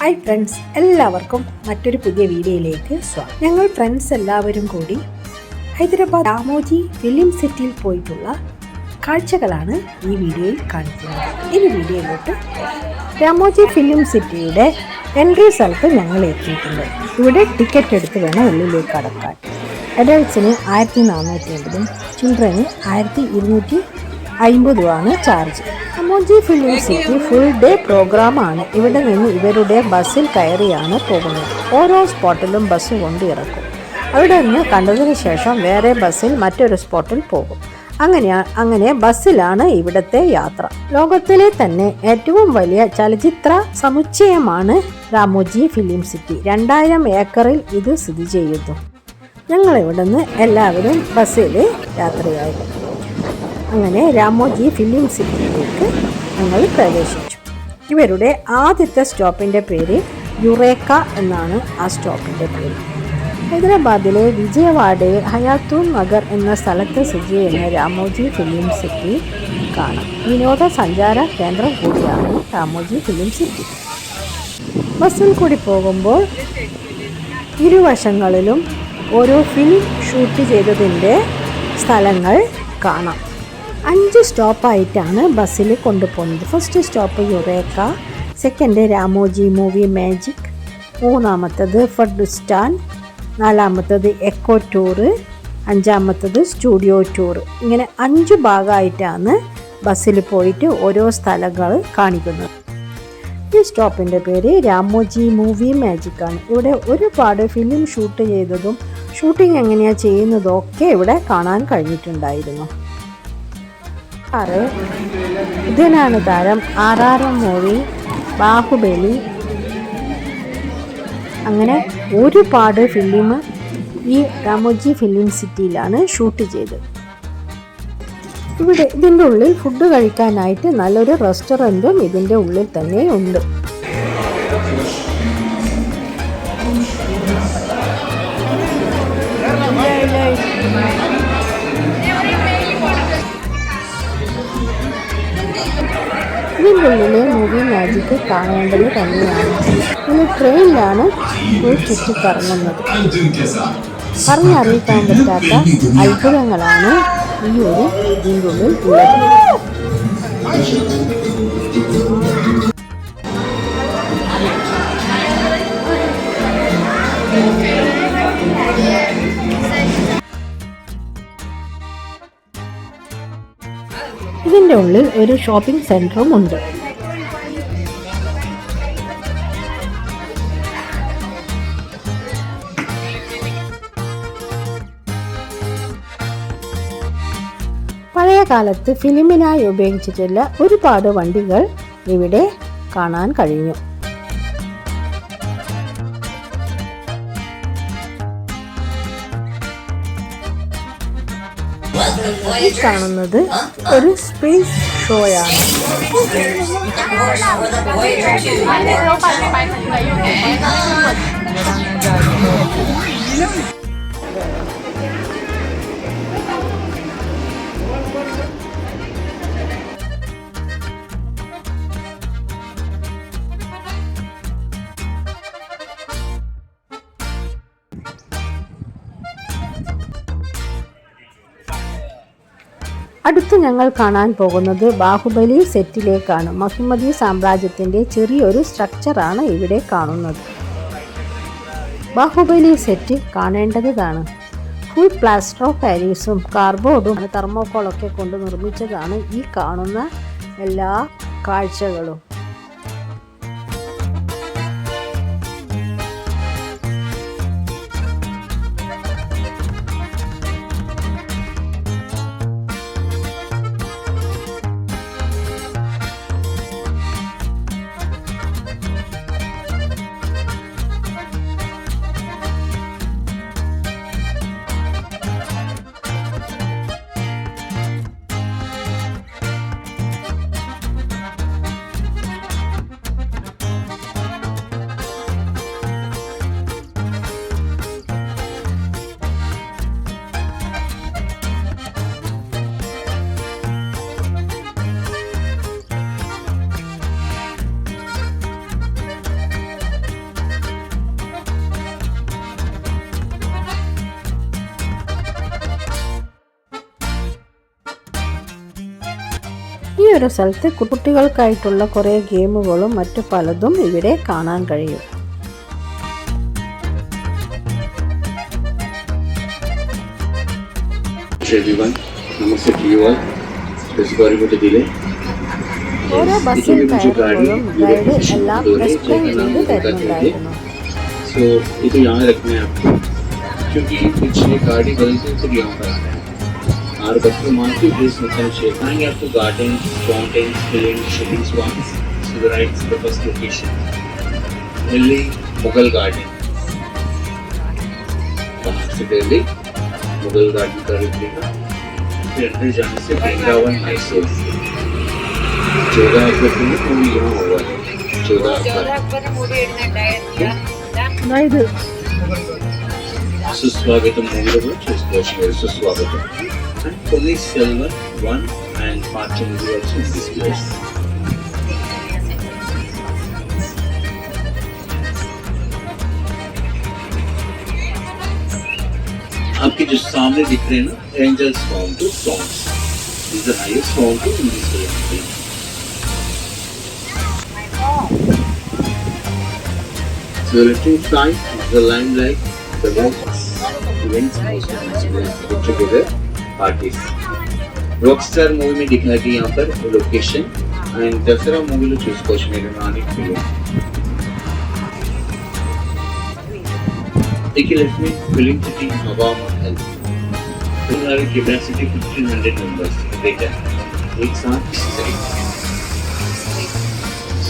Hi friends, എല്ലാവർക്കും മറ്റൊരു പുതിയ വീഡിയോയിലേക്ക് സ്വാഗതം. ഞങ്ങൾ ഫ്രണ്ട്സ് എല്ലാവരും കൂടി ഹൈദരാബാദ് രാമോജി ഫിലിം സിറ്റിയിൽ പോയിട്ടുള്ള കാഴ്ചകളാണ് ഈ വീഡിയോയിൽ കാണിക്കുന്നത്. ഇനി വീഡിയോയിലോട്ട് രാമോജി ഫിലിം സിറ്റിയുടെ എൻട്രി സ്ഥലത്ത് ഞങ്ങൾ എത്തിയിട്ടുണ്ട്. ഇവിടെ ടിക്കറ്റ് എടുത്ത് വേണം ഉള്ളിലേക്ക് കടക്കാൻ. അഡൾട്ട്സിന് 1450 ചിൽഡ്രന് 1250 charge. Ramoji film city full day പ്രോഗ്രാമാണ്. ഇവിടെ നിന്ന് ഇവരുടെ ബസ്സിൽ കയറിയാണ് പോകുന്നത്. ഓരോ സ്പോട്ടിലും ബസ് കൊണ്ട് ഇറക്കും. അവിടെ നിന്ന് കണ്ടതിന് ശേഷം വേറെ ബസ്സിൽ മറ്റൊരു സ്പോട്ടിൽ പോകും. അങ്ങനെ ബസ്സിലാണ് ഇവിടുത്തെ യാത്ര. ലോകത്തിലെ തന്നെ ഏറ്റവും വലിയ ചലച്ചിത്ര സമുച്ചയമാണ് രാമോജി ഫിലിം സിറ്റി. 2000 ഏക്കറിൽ ഇത് സ്ഥിതി ചെയ്യുന്നു. ഞങ്ങൾ ഇവിടെ നിന്ന് എല്ലാവരും ബസ്സിൽ യാത്രയായി. അങ്ങനെ രാമോജി ഫിലിം സിറ്റിയിലേക്ക് ഞങ്ങൾ പ്രവേശിച്ചു. ഇവരുടെ ആദ്യത്തെ സ്റ്റോപ്പിൻ്റെ പേര് യുറേക്ക എന്നാണ്. ആ സ്റ്റോപ്പിൻ്റെ പേര് ഹൈദരാബാദിലെ വിജയവാഡയിൽ ഹയാത്തുൻ നഗർ എന്ന സ്ഥലത്ത് സ്ഥിതി ചെയ്യുന്ന രാമോജി ഫിലിം സിറ്റി കാണാം. വിനോദസഞ്ചാര കേന്ദ്രം കൂടിയാണ് രാമോജി ഫിലിം സിറ്റി. ബസ്സിൽ കൂടി പോകുമ്പോൾ ഇരുവശങ്ങളിലും ഓരോ ഫിലിം ഷൂട്ട് ചെയ്തതിൻ്റെ സ്ഥലങ്ങൾ കാണാം. 5 സ്റ്റോപ്പായിട്ടാണ് ബസ്സിൽ കൊണ്ടുപോകുന്നത്. First stop Eureka, second Ramoji movie magic, മൂന്നാമത്തത് ഫഡ് സ്റ്റാൻഡ്, നാലാമത്തത് എക്കോ ടൂറ്, അഞ്ചാമത്തത് സ്റ്റുഡിയോ ടൂർ. ഇങ്ങനെ 5 ഭാഗമായിട്ടാണ് ബസ്സിൽ പോയിട്ട് ഓരോ സ്ഥലങ്ങൾ കാണിക്കുന്നത്. ഈ സ്റ്റോപ്പിൻ്റെ പേര് രാമോജി മൂവി മാജിക് ആണ്. ഇവിടെ ഒരുപാട് ഫിലിം ഷൂട്ട് ചെയ്തതും ഷൂട്ടിംഗ് എങ്ങനെയാണ് ചെയ്യുന്നതും ഒക്കെ ഇവിടെ കാണാൻ കഴിഞ്ഞിട്ടുണ്ടായിരുന്നു. ഇതിനാണ് താരം RRR മൂവി, ബാഹുബലി, അങ്ങനെ ഒരുപാട് ഫിലിം ഈ രാമോജി ഫിലിം സിറ്റിയിലാണ് ഷൂട്ട് ചെയ്തത്. ഇതിൻ്റെ ഉള്ളിൽ ഫുഡ് കഴിക്കാനായിട്ട് നല്ലൊരു റെസ്റ്റോറൻറ്റും ഇതിൻ്റെ ഉള്ളിൽ തന്നെ ഉണ്ട്. ഇതിൻ്റെ ഉള്ളിലെ മൂവി മാജിക് കാണേണ്ടത് തന്നെയാണ്. ഇനി ട്രെയിനിലാണ് ചുറ്റിക്കറങ്ങുന്നത്. പറഞ്ഞറിയിക്കാൻ പറ്റാത്ത അത്ഭുതങ്ങളാണ് ഇതിൻ്റെ ഉള്ളിൽ ഉള്ളത്. ഇതിൻ്റെ ഉള്ളിൽ ഒരു ഷോപ്പിംഗ് സെൻറ്ററും ഉണ്ട്. പഴയ കാലത്ത് ഫിലിമിനായി ഉപയോഗിച്ചിട്ടുള്ള ഒരുപാട് വണ്ടികൾ ഇവിടെ കാണാൻ കഴിഞ്ഞു. ഈ കാണുന്നത് ഒരു സ്പേസ് ഷോയാണ്. അടുത്ത് ഞങ്ങൾ കാണാൻ പോകുന്നത് ബാഹുബലി സെറ്റിലേക്കാണ്. മഹിമതി സാമ്രാജ്യത്തിൻ്റെ ചെറിയൊരു സ്ട്രക്ചറാണ് ഇവിടെ കാണുന്നത്. ബാഹുബലി സെറ്റ് കാണേണ്ടതാണ്. ഫുൾ പ്ലാസ്റ്റർ ഓഫ് പാരീസും കാർഡ്ബോർഡും തെർമോക്കോളൊക്കെ കൊണ്ട് നിർമ്മിച്ചതാണ് ഈ കാണുന്ന എല്ലാ കാഴ്ചകളും. ഒരു സ്ഥലത്ത് കുട്ടികൾക്കായിട്ടുള്ള കുറേ ഗെയിമുകളും മറ്റു പലതും ഇവിടെ കാണാൻ കഴിയും. ഓരോ ബസ്സിൽ കയറുമ്പോഴും ഗൈഡ് എല്ലാം എക്സ്പ്ലെയിൻ ചെയ്ത് തരുന്നുണ്ടായിരുന്നു. सो ये तो यहाँ रखना है आपको, क्योंकि पीछे गाड़ी बदलते तो यहाँ पर आना है और बच्चों मार्केट प्लेस होता है दिखाएंगे आपको garden, fountains, film, shooting spots. So the right the first location Delhi Mughal garden. बाहर से दिल्ली मुगल गार्डन का रुक लेना, फिर अंदर जाने से वृंदावन मैसूर 14 अक्टूबर को यहाँ होगा. 14 अक्टूबर सुस्वागतम मूवी చూసుకోవచ్చు. సుస్వాగతం and police silver 1 and marching movie also in this place. आपके जो सामने दिख रहे हैं ना angels found to songs is the highest found in this country. So the electric flight is the limelight, the most events put together parties. Rockstar movie में दिखाई थी यहाँ पर लोकेशन and दसरा मूवी लो చూసుకోవచ్చు మీరు నాని ఫిల్మ్. देखिए Lakshmi film city हवा महल तुम्हारी कैपेसिटी 1500 मेंबर्स बेटा एक साथ.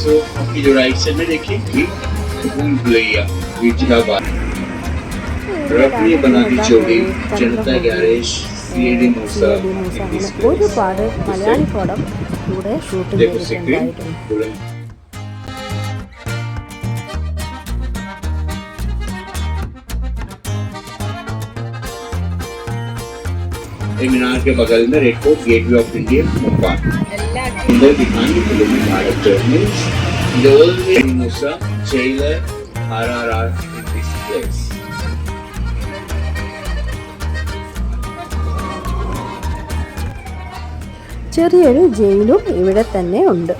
सो आपकी जो राइट साइड में देखिए भूल भुलैया विजयाबाद रफली बनाती चोरी जनता गैरेज सीडी मूसा. ഒരുപാട് മലയാളി പടം ഇവിടെ ഷൂട്ട് ചെയ്തിട്ടുണ്ടായിരുന്നു. मीनार के बगल में red fort gateway of India Mumbai अंदर दिखाएंगे फिल्म में Bharat journey the old way Musa jailer RRR in this place. ചെറിയൊരു ജയിലും ഇവിടെ തന്നെ ഉണ്ട്.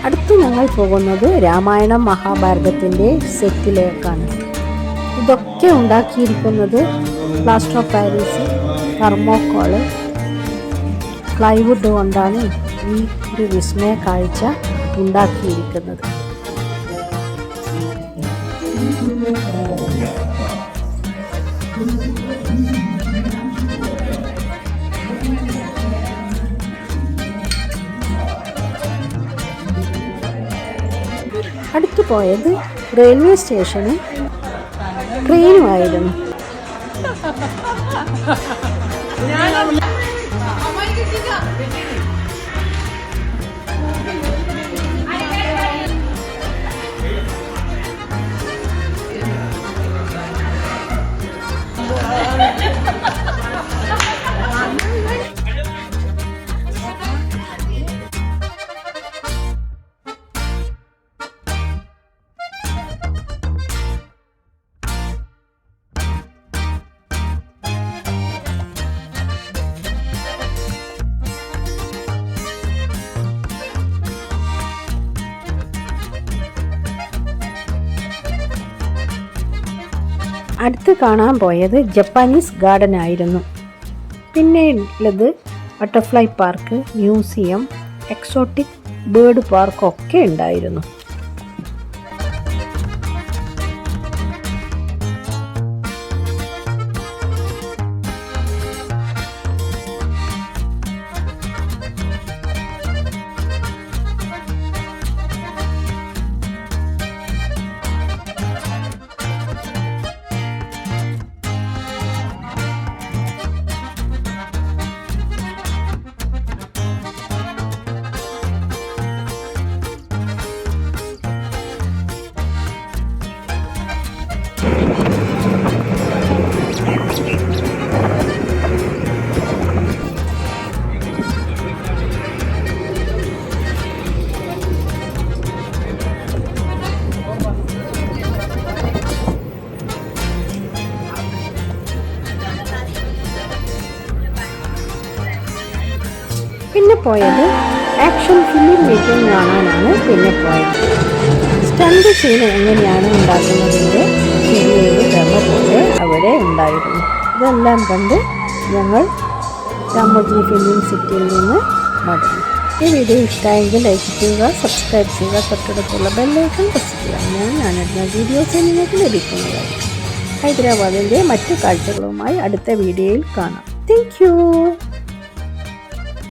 അടുത്ത് ഞങ്ങൾ പോകുന്നത് രാമായണം മഹാഭാരതത്തിൻ്റെ സെറ്റിലേക്കാണ്. ഇതൊക്കെ ഉണ്ടാക്കിയിരിക്കുന്നത് plaster of Paris, thermocol, plywood കൊണ്ടാണ് ഈ ഒരു വിസ്മയ കാഴ്ച ഉണ്ടാക്കിയിരിക്കുന്നത്. അടുത്തു പോയത് റെയിൽവേ സ്റ്റേഷനും ട്രെയിനുമായിരുന്നു. അടുത്ത് കാണാൻ പോയത് ജപ്പാനീസ് ഗാർഡൻ ആയിരുന്നു. പിന്നെ ഉള്ളത് butterfly park, museum, exotic bird park ഒക്കെ ഉണ്ടായിരുന്നു. പോയത് ആക്ഷൻ ഫിലിം മേക്കിംഗ് കാണാനാണ് പിന്നെ പോയത്. സ്റ്റണ്ട് സീൻ എങ്ങനെയാണ് ഉണ്ടാക്കുന്നതിൻ്റെ ചെറിയൊരു ഡെമോ പോലെ അവിടെ ഉണ്ടായിരുന്നു. ഇതെല്ലാം കണ്ട് ഞങ്ങൾ രാമോജി ഫിലിം സിറ്റിയിൽ നിന്ന് മടങ്ങി. ഈ വീഡിയോ ഇഷ്ടമായെങ്കിൽ ലൈക്ക് ചെയ്യുക, സബ്സ്ക്രൈബ് ചെയ്യുക, തൊട്ടടുത്തുള്ള ബെല്ലൈക്കൺ പ്രസ് ചെയ്യുക. ഞാനിടുന്ന വീഡിയോസ് നിങ്ങൾക്ക് ലഭിക്കുന്നതായിരിക്കും. ഹൈദരാബാദിൻ്റെ മറ്റു കാഴ്ചകളുമായി അടുത്ത വീഡിയോയിൽ കാണാം. Thank you.